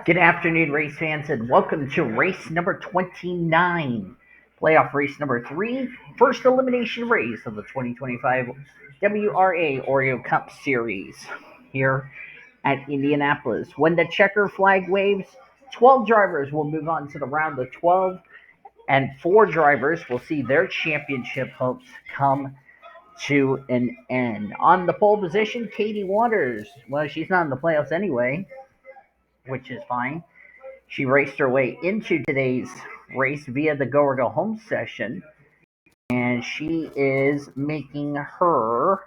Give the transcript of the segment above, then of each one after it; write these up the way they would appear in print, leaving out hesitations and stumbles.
Good afternoon, race fans, and welcome to race number 29, playoff race number 3, first elimination race of the 2025 WRA Oreo Cup Series here at Indianapolis. When the checker flag waves, 12 drivers will move on to the round of 12, and 4 drivers will see their championship hopes come to an end. On the pole position, Katie Waters. Well, she's not in the playoffs anyway, which is fine. She raced her way into today's race via the Go or Go Home session, and she is making her.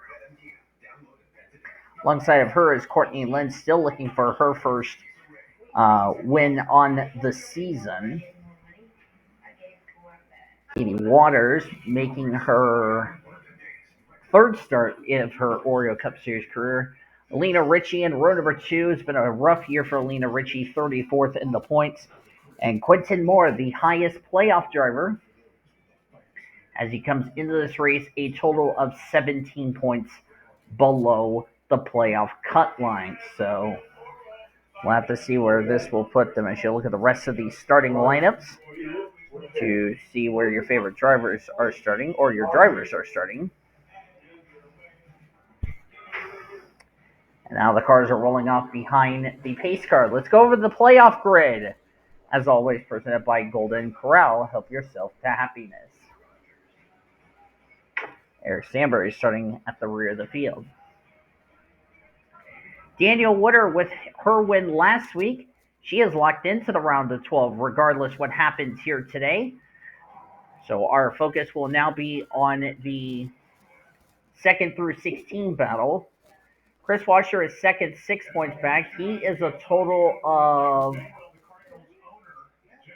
Alongside of her is Courtney Lynn, still looking for her first win on the season. Katie Waters making her third start of her Oreo Cup Series career. Alina Ritchie in row number 2. It's been a rough year for Alina Ritchie, 34th in the points. And Quentin Moore, the highest playoff driver, as he comes into this race, a total of 17 points below the playoff cut line. So we'll have to see where this will put them as you look at the rest of these starting lineups to see where your favorite drivers are starting or your drivers are starting. And now the cars are rolling off behind the pace car. Let's go over the playoff grid. As always, presented by Golden Corral. Help yourself to happiness. E Stanbury starting at the rear of the field. Daniel Woodard, with her win last week, she is locked into the round of 12, regardless what happens here today. So our focus will now be on the 2nd through 16 battle. K Wascher is second, 6 points back. He is a total of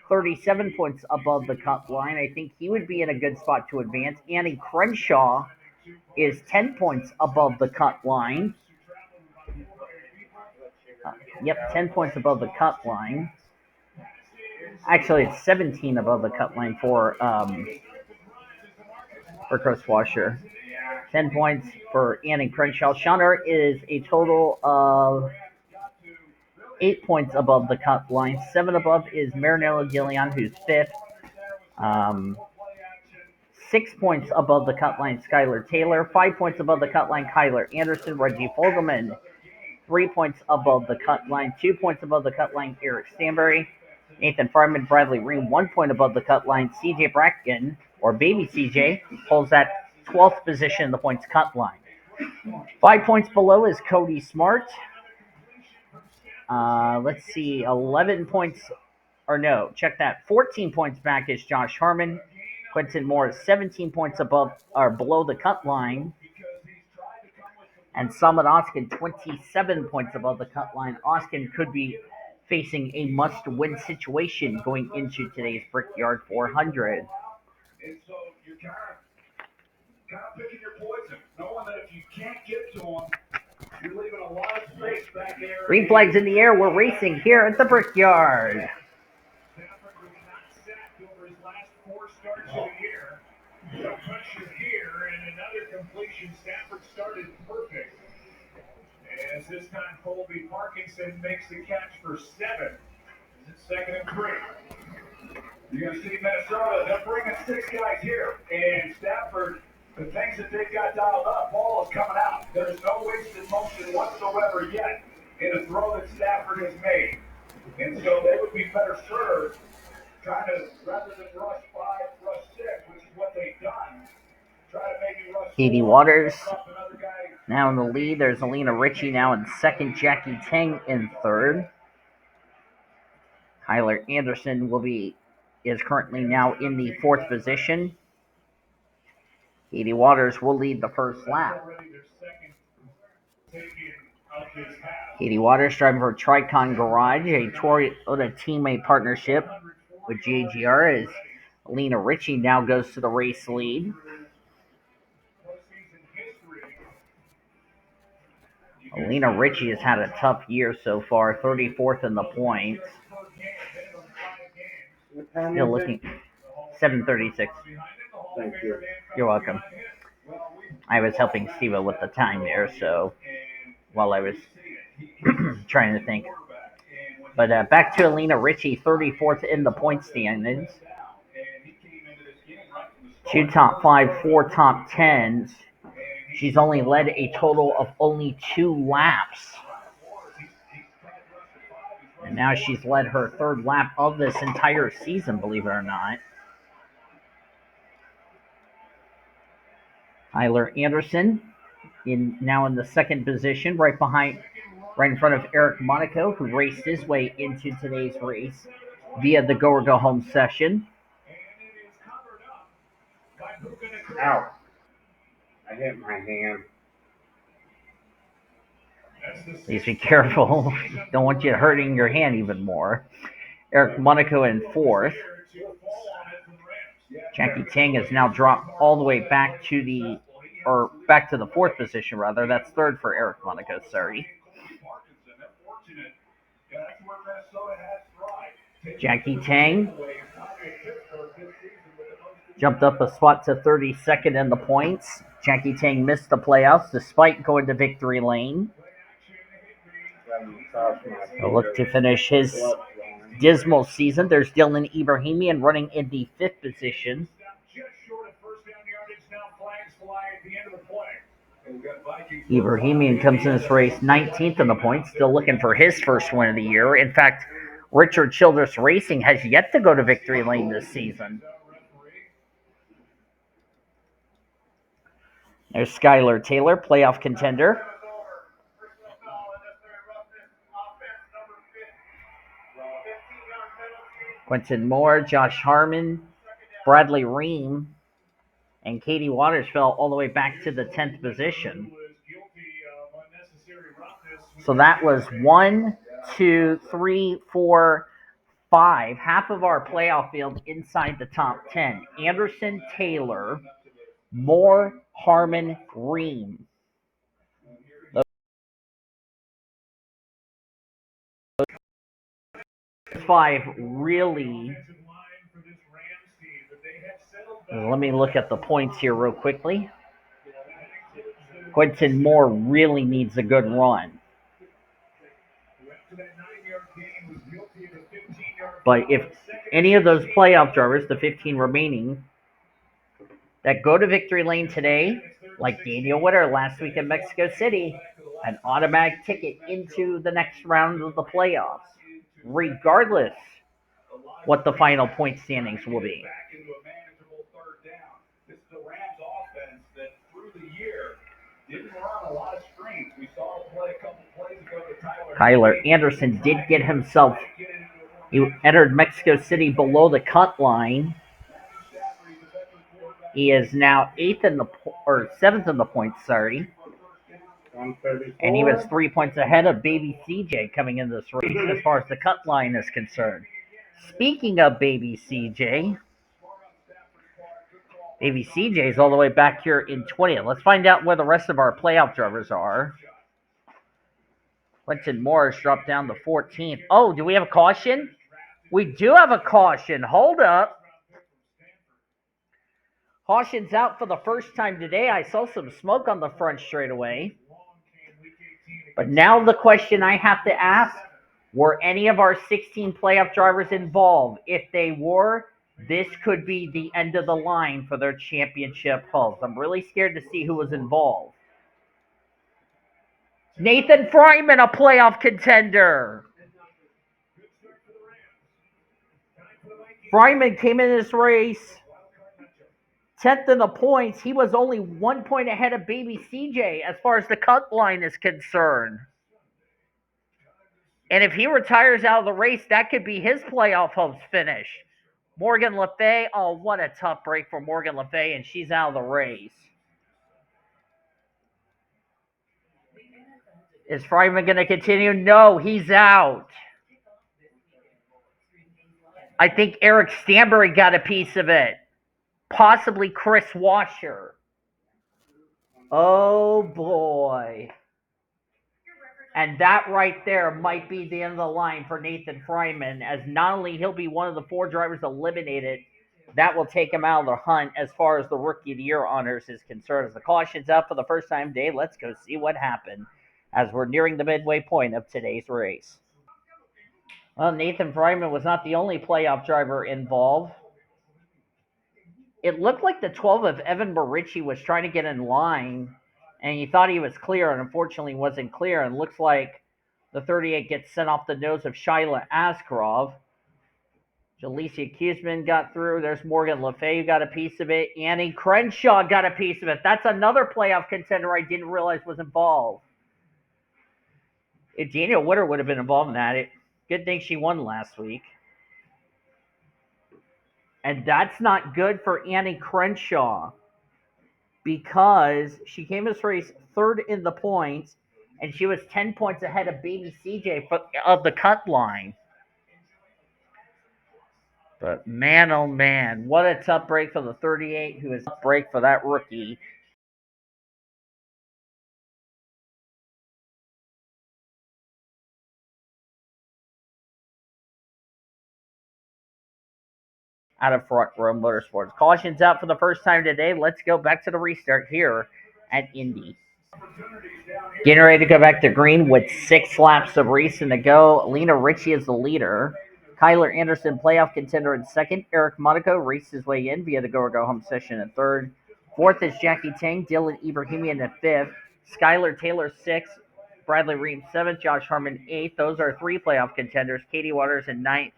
37 points above the cut line. I think he would be in a good spot to advance. A Crenshaw is 10 points above the cut line. 10 points above the cut line. Actually, it's 17 above the cut line for K Wascher. 10 points for Annie Crenshaw. Shauna is a total of 8 points above the cut line. 7 above is Marinella Gillian, who's 5th. 6 points above the cut line, Skylar Taylor. 5 points above the cut line, Kyler Anderson. Reggie Fogleman, 3 points above the cut line. 2 points above the cut line, Eric Stanbury. N Fryman, Bradley Ream, 1 point above the cut line. C Bracken, or Baby CJ, holds that 12th position in the points cut line. 5 points below is Cody Smart. Let's see, 11 points, or no, check that. 14 points back is Josh Harmon. Quentin Moore is 17 points above or below the cut line. And Summit Oskin, 27 points above the cut line. Oskin could be facing a must-win situation going into today's Brickyard 400. And so you're kind of picking your poison, knowing that if you can't get to them, you're leaving a lot of space back there. Green flags in the air. We're racing here at the Brickyard. Stafford was not sacked over his last 4 starts of the year. No pressure here, and another completion. Stafford started perfect. As this time Colby Parkinson makes the catch for 7. It's 2nd and 3. You're going to see Minnesota, they're bringing 6 guys here. And Stafford, the things that they've got dialed up, ball is coming out. There's no wasted motion whatsoever yet in a throw that Stafford has made. And so they would be better served trying to, rather than rush 5, rush 6, which is what they've done, try to maybe rush Katie Waters now in the lead. There's Alina Ritchie now in 2nd. Jackie Tang in 3rd. Kyler Anderson is currently now in the 4th position. Katie Waters will lead the first lap. Katie Waters driving for Tricon Garage, a Toyota teammate partnership with JGR, as Alina Ritchie now goes to the race lead. Alina Ritchie has had a tough year so far, 34th in the points. Still looking 7:36. Thank you. You're welcome. I was helping Steve with the time there, so while I was trying to think. But back to Alina Ritchie, 34th in the point standings. 2 top 5, 4 top 10s. She's only led a total of only 2 laps. And now she's led her 3rd lap of this entire season, believe it or not. Tyler Anderson now in the 2nd position, right in front of Eric Monaco, who raced his way into today's race via the Go or Go Home session. Ow. I hit my hand. Please be careful. Don't want you hurting your hand even more. Eric Monaco in 4th. Jackie Tang has now dropped all the way back to the 4th position, rather. That's 3rd for Eric Monaco, sorry. Jackie Tang jumped up a spot to 32nd in the points. Jackie Tang missed the playoffs despite going to victory lane. He'll look to finish his dismal season. There's Dylan Ibrahimian running in the 5th position. Ibrahimian comes in this race 19th in the points, still looking for his first win of the year. In fact, Richard Childress Racing has yet to go to victory lane this season. There's Skylar Taylor, playoff contender. Quentin Moore, Josh Harmon, Bradley Ream, and Katie Waters fell all the way back to the 10th position. So that was 1, 2, 3, 4, 5. Half of our playoff field inside the top 10. Anderson, Taylor, Moore, Harmon, Ream. Those 5 really... Let me look at the points here real quickly. Quentin Moore really needs a good run. But if any of those playoff drivers, the 15 remaining, that go to victory lane today, like Daniel Witter last week in Mexico City, an automatic ticket into the next round of the playoffs, regardless what the final point standings will be. Tyler Anderson did get himself, he entered Mexico City below the cut line. He is now 7th in the points, sorry. And he was 3 points ahead of Baby CJ coming into this race as far as the cut line is concerned. Speaking of Baby CJ, Baby CJ is all the way back here in 20th. Let's find out where the rest of our playoff drivers are. Quentin Morris dropped down to 14th. Oh, do we have a caution? We do have a caution. Hold up. Caution's out for the first time today. I saw some smoke on the front straightaway. But now the question I have to ask, were any of our 16 playoff drivers involved? If they were, this could be the end of the line for their championship hopes. I'm really scared to see who was involved. N Fryman, a playoff contender. Fryman came in this race 10th in the points. He was only 1 point ahead of Baby CJ as far as the cut line is concerned. And if he retires out of the race, that could be his playoff hopes finish. Morgan Le Fay, oh, what a tough break for Morgan Le Fay, and she's out of the race. Is Fryman going to continue? No, he's out. I think Eric Stanbury got a piece of it. Possibly Chris Washer. Oh, boy. And that right there might be the end of the line for N Fryman, as not only he'll be one of the 4 drivers eliminated, that will take him out of the hunt as far as the Rookie of the Year honors is concerned. As the caution's up for the first time today, let's go see what happened as we're nearing the midway point of today's race. Well, Nathan Fryman was not the only playoff driver involved. It looked like the 12 of Evan Barici was trying to get in line, and he thought he was clear, and unfortunately wasn't clear. And looks like the 38 gets sent off the nose of Shyla Askarov. Jalecia Kuzman got through. There's Morgan Le Fay who got a piece of it. Annie Crenshaw got a piece of it. That's another playoff contender I didn't realize was involved. If Daniel Witter would have been involved in that, good thing she won last week. And that's not good for Annie Crenshaw because she came this race third in the points, and she was 10 points ahead of baby CJ of the cut line. But man, oh man, what a tough break for the 38, who is a tough break for that rookie. Out of Front Row Motorsports. Caution's out for the first time today. Let's go back to the restart here at Indy. Getting ready to go back to green with 6 laps of racing to go. Lena Ritchie is the leader. Kyler Anderson, playoff contender in second. Eric Monaco raced his way in via the go-or-go-home session in third. Fourth is Jackie Tang. Dylan Ibrahimian in fifth. Skylar Taylor, sixth. Bradley Ream, seventh. Josh Harmon, eighth. Those are 3 playoff contenders. Katie Waters in ninth.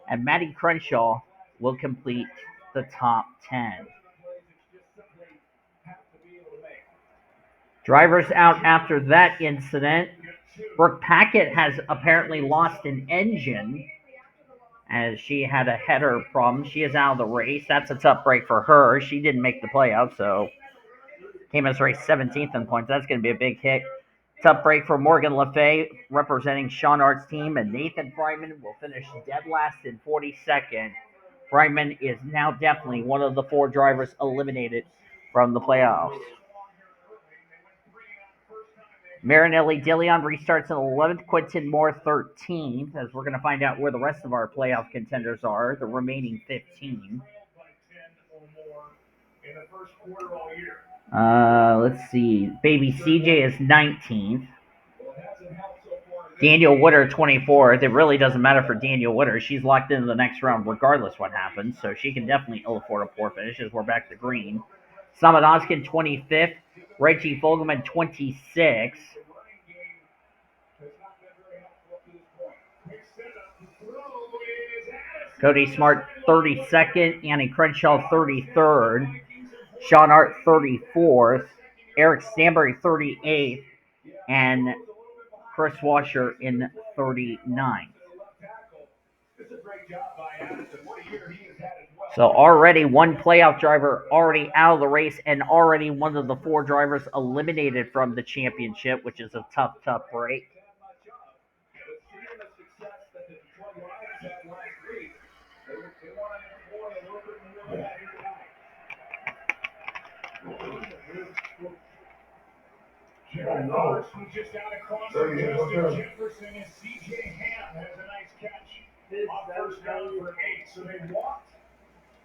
And Maddie Crenshaw will complete the top 10. Drivers out after that incident. Brooke Paquette has apparently lost an engine as she had a header problem. She is out of the race. That's a tough break for her. She didn't make the playoffs, so came as race 17th in points. That's going to be a big hit. Tough break for Morgan Le Fay representing Sean Ard's team, and Nathan Fryman will finish dead last in 42nd. Fryman is now definitely one of the 4 drivers eliminated from the playoffs. Marinelli Dillion restarts in 11th, Quinton Moore 13th, as we're going to find out where the rest of our playoff contenders are, the remaining 15. Let's see. Baby CJ is 19th. Daniel Witter 24th. It really doesn't matter for Daniel Witter. She's locked into the next round regardless what happens, so she can definitely ill afford a poor finish as we're back to green. Samet Ozkan 25th. Reggie Fogleman 26th. Cody Smart 32nd. Annie Crenshaw 33rd. Sean Art 34th. Eric Stanbury 38th. And Chris Washer in 39th. So already one playoff driver already out of the race and already one of the 4 drivers eliminated from the championship, which is a tough, tough break. Just out across from Justin Jefferson and CJ Ham has a nice catch. Off first down for 8, so they walked.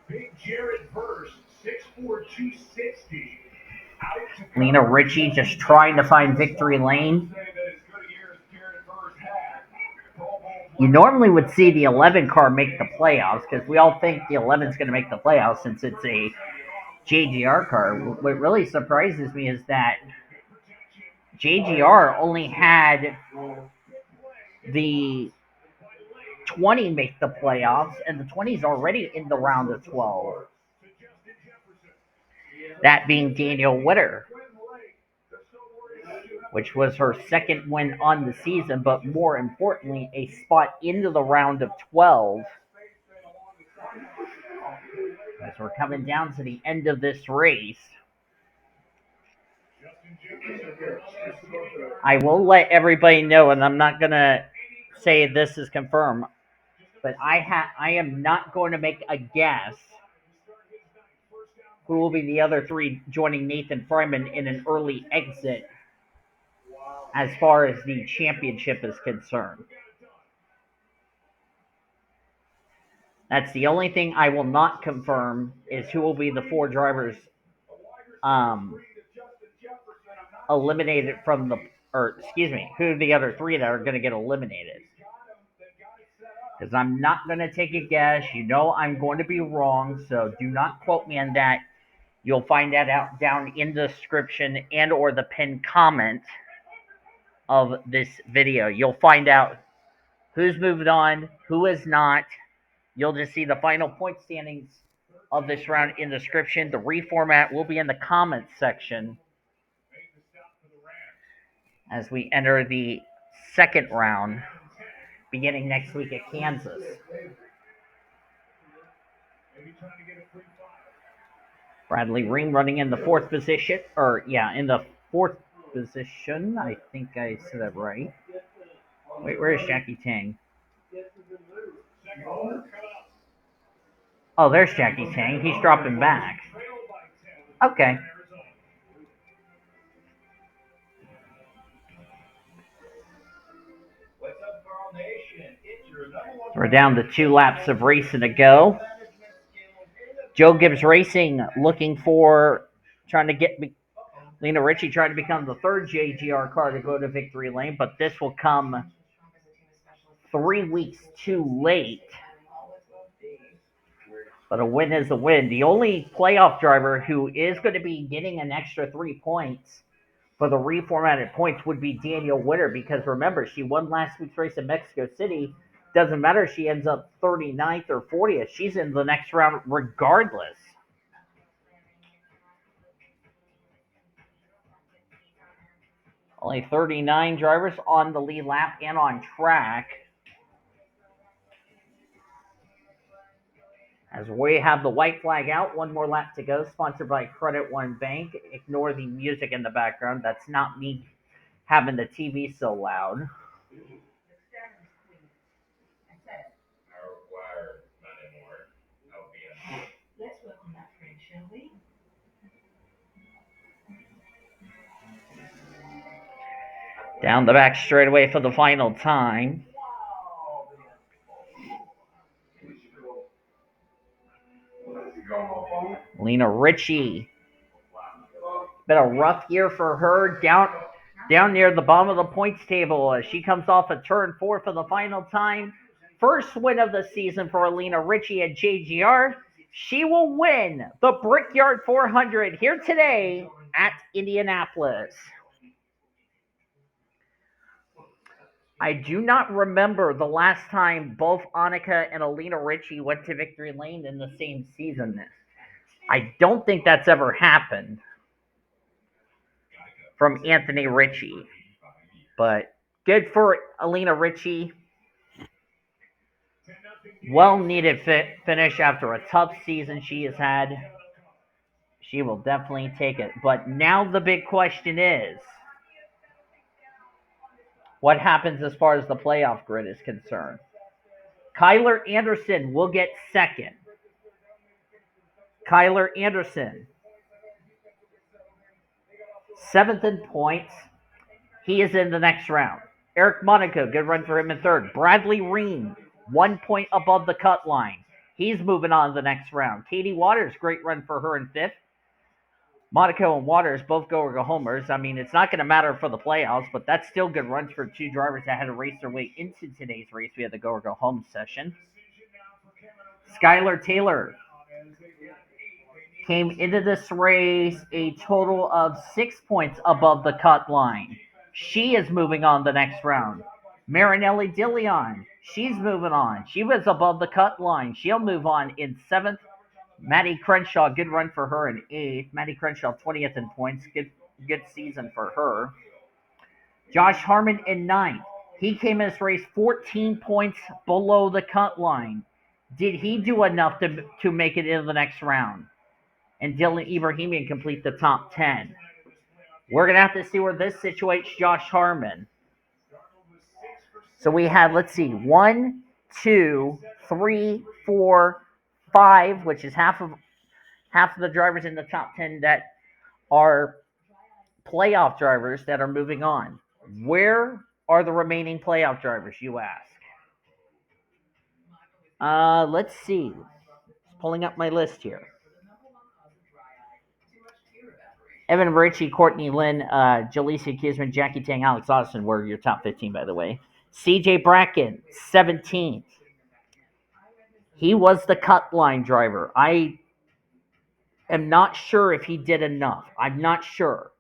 Big Jared Verse, 6'4", 260. Lena Ritchie just trying to find victory lane. You normally would see the 11 car make the playoffs because we all think the 11 is going to make the playoffs since it's a JGR car. What really surprises me is that JGR only had the 20 make the playoffs, and the 20 is already in the round of 12. That being Daniel Witter, which was her second win on the season, but more importantly, a spot into the round of 12. As we're coming down to the end of this race, I will let everybody know, and I'm not going to say this is confirmed, but I am not going to make a guess who will be the other 3 joining Nathan Fryman in an early exit as far as the championship is concerned. That's the only thing I will not confirm is who will be the 4 drivers eliminated from the, or excuse me, who are the other 3 that are going to get eliminated. because I'm not going to take a guess. You know I'm going to be wrong, so do not quote me on that. You'll find that out down in the description and or the pinned comment of this video. You'll find out who's moved on, who is not. You'll just see the final point standings of this round in the description. The reformat will be in the comments section as we enter the second round beginning next week at Kansas. Bradley Ream running in the fourth position, in the fourth position. I think I said that right. Wait, where is Jackie Tang? Oh, there's Jackie Tang. He's dropping back. Okay. So we're down to 2 laps of racing to go. Joe Gibbs Racing trying to get Lena Ritchie trying to become the third JGR car to go to victory lane, but this will come 3 weeks too late. But a win is a win. The only playoff driver who is going to be getting an extra 3 points for the reformatted points would be Danielle Witter, because remember, she won last week's race in Mexico City. Doesn't matter if she ends up 39th or 40th. She's in the next round regardless. Only 39 drivers on the lead lap and on track. As we have the white flag out, 1 more lap to go, sponsored by Credit One Bank. Ignore the music in the background. That's not me having the TV so loud. Let's work on that friend, shall we? Down the back straightaway for the final time. Lena Ritchie. Been a rough year for her. Down near the bottom of the points table as she comes off a turn 4 for the final time. First win of the season for Lena Ritchie at JGR. She will win the Brickyard 400 here today at Indianapolis. I do not remember the last time both Annika and Alina Ritchie went to victory lane in the same season. I don't think that's ever happened from Anthony Ritchie. But good for Alina Ritchie. Well-needed finish after a tough season she has had. She will definitely take it. But now the big question is, what happens as far as the playoff grid is concerned? Kyler Anderson will get second. Kyler Anderson, 7th in points. He is in the next round. Eric Monaco, good run for him in third. Bradley Ream, 1 point above the cut line. He's moving on to the next round. Katie Waters, great run for her in 5th. Monaco and Waters both go homers. I mean, it's not going to matter for the playoffs, but that's still good runs for 2 drivers that had to race their way into today's race. We had the go-home session. Skylar Taylor came into this race a total of 6 points above the cut line. She is moving on the next round. Marinelli Dillon, she's moving on. She was above the cut line. She'll move on in 7th. Maddie Crenshaw, good run for her in 8th. Maddie Crenshaw, 20th in points. Good season for her. Josh Harmon in 9th. He came in this race 14 points below the cut line. Did he do enough to make it into the next round? And Dylan Ibrahimian complete the top 10. We're going to have to see where this situates Josh Harmon. So we had, 1, 2, 3, 4, 5, which is half of the drivers in the top 10 that are playoff drivers that are moving on. Where are the remaining playoff drivers, you ask? Let's see. Pulling up my list here. Evan Ritchie, Courtney Lynn, Jaleesa Kisman, Jackie Tang, Alex Austin were your top 15, by the way. C Bracken, 17th. He was the cut line driver. I am not sure if he did enough. I'm not sure.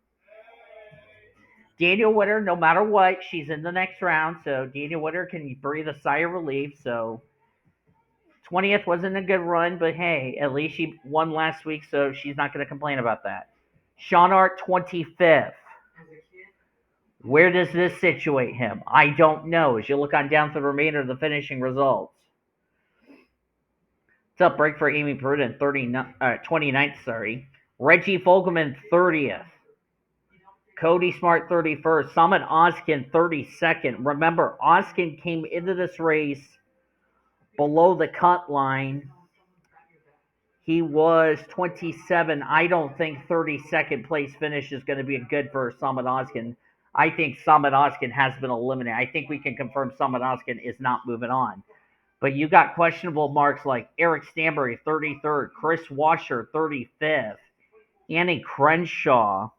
Daniel Witter, no matter what, she's in the next round, so Daniel Witter can breathe a sigh of relief. So 20th wasn't a good run, but hey, at least she won last week, so she's not going to complain about that. Sean Art, 25th. Where does this situate him? I don't know. As you look on down to the remainder of the finishing results. It's up break for Amy Pruden, 29th, Reggie Fogleman, 30th. Cody Smart, 31st. Summit Ozkan, 32nd. Remember, Ozkan came into this race below the cut line. He was 27. I don't think 32nd place finish is going to be good for Summit Ozkan. I think Summit Ozkan has been eliminated. I think we can confirm Summit Ozkan is not moving on. But you got questionable marks like Eric Stanbury, 33rd, K Wascher, 35th, A Crenshaw.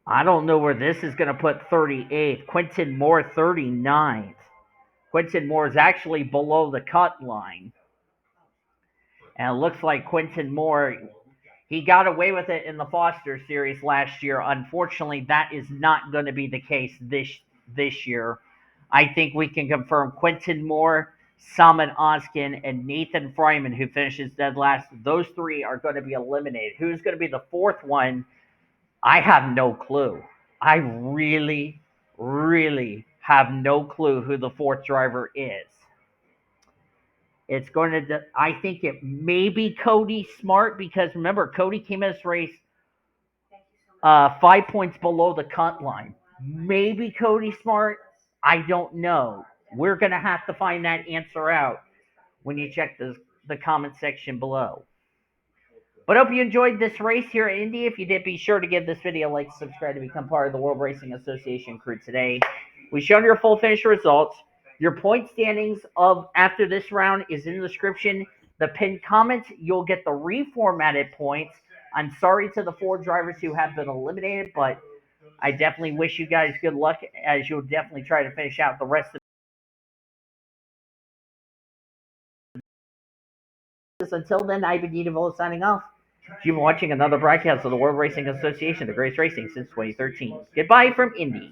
I don't know where this is going to put 38th. Quentin Moore, 39th. Quentin Moore is actually below the cut line. And it looks like Quentin Moore, he got away with it in the Foster Series last year. Unfortunately, that is not going to be the case this year. I think we can confirm Quentin Moore, Salman Ozkan, and N Fryman, who finishes dead last. Those three are going to be eliminated. Who's going to be the fourth one? I have no clue. I really, really have no clue who the fourth driver is. It's going to, I think it may be Cody Smart, because remember, Cody came in this race 5 points below the cut line. Maybe Cody Smart. I don't know. We're going to have to find that answer out when you check the comment section below. But I hope you enjoyed this race here at Indy. If you did, be sure to give this video a like, subscribe to become part of the World Racing Association crew today. We've shown your full finish results. Your point standings of after this round is in the description. The pinned comments, you'll get the reformatted points. I'm sorry to the 4 drivers who have been eliminated, but I definitely wish you guys good luck, as you'll definitely try to finish out the rest of this. Until then, I've been Edivolo signing off. You've been watching another broadcast of the World Racing Association, the greatest racing since 2013. Goodbye from Indy.